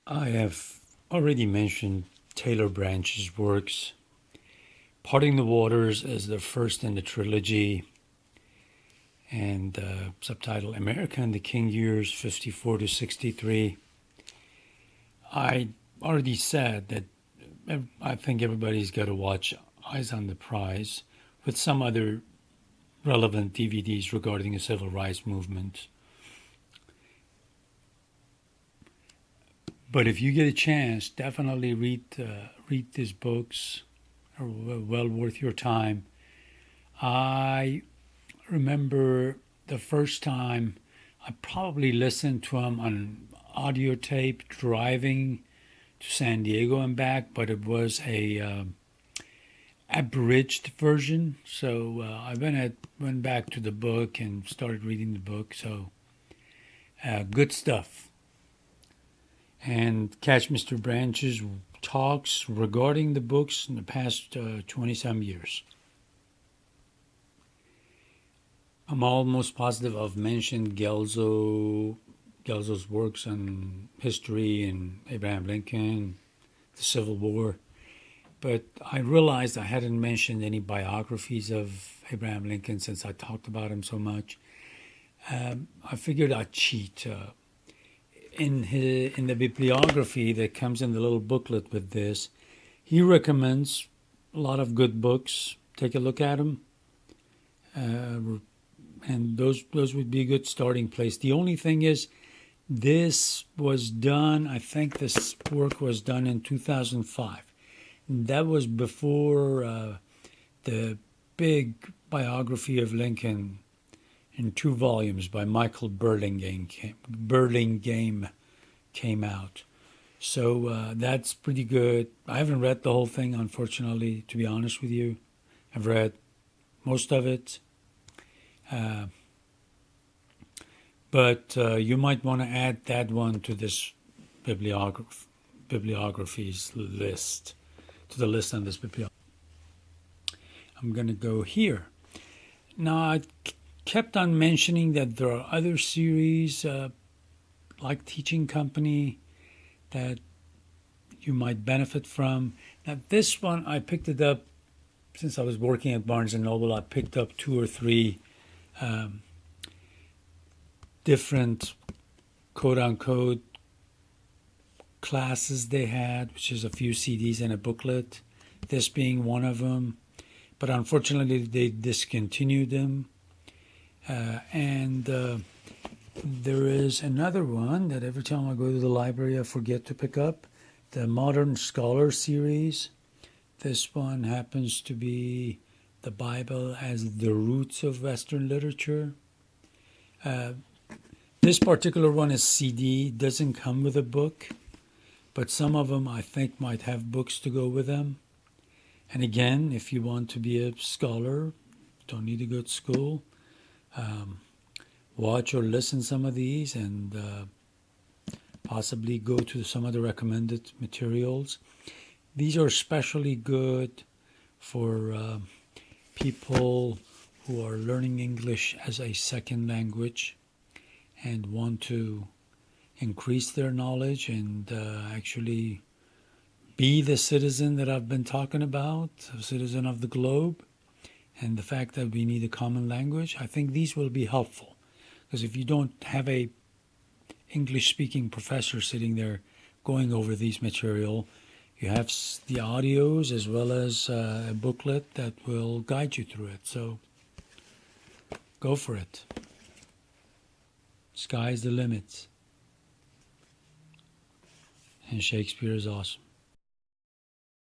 I have already mentioned Taylor Branch's works. Parting the Waters is the first in the trilogy, and subtitle America in the King Years 54 to 63. I already said that I think everybody's got to watch Eyes on the Prize with some other relevant DVDs regarding the civil rights movement. But if you get a chance, definitely read these books. Are well worth your time. I remember the first time I probably listened to them on audio tape driving to San Diego and back, but it was a abridged version. So I went back to the book and started reading the book. So good stuff. And catch Mr. Branch's talks regarding the books in the past 20-some years. I'm almost positive I've mentioned Gelso's works on history and Abraham Lincoln, the Civil War, but I realized I hadn't mentioned any biographies of Abraham Lincoln since I talked about him so much. I figured I'd cheat. In the bibliography that comes in the little booklet with this, he recommends a lot of good books. Take a look at them. And those would be a good starting place. The only thing is, this was done, I think this work was done in 2005. That was before the big biography of Lincoln in 2 volumes by Michael Burlingame came out. So that's pretty good. I haven't read the whole thing, unfortunately, to be honest with you. I've read most of it. But you might want to add that one to this bibliographies list, to the list on this bibliography. I'm going to go here. Now, I kept on mentioning that there are other series like Teaching Company that you might benefit from. Now, this one, I picked it up since I was working at Barnes & Noble. I picked up 2 or 3 different quote-unquote classes they had, which is a few CDs and a booklet, this being one of them. But unfortunately, they discontinued them. And there is another one that every time I go to the library, I forget to pick up, the Modern Scholar series. This one happens to be the Bible as the Roots of Western Literature. This particular one is CD, doesn't come with a book, but some of them I think might have books to go with them. And again, if you want to be a scholar, don't need to go to school, watch or listen some of these and possibly go to some of the recommended materials. These are especially good for people who are learning English as a second language and want to increase their knowledge and actually be the citizen that I've been talking about, a citizen of the globe, and the fact that we need a common language. I think these will be helpful, because if you don't have a English-speaking professor sitting there going over these material, you have the audios as well as a booklet that will guide you through it. So go for it. Sky's the limit. And Shakespeare is awesome.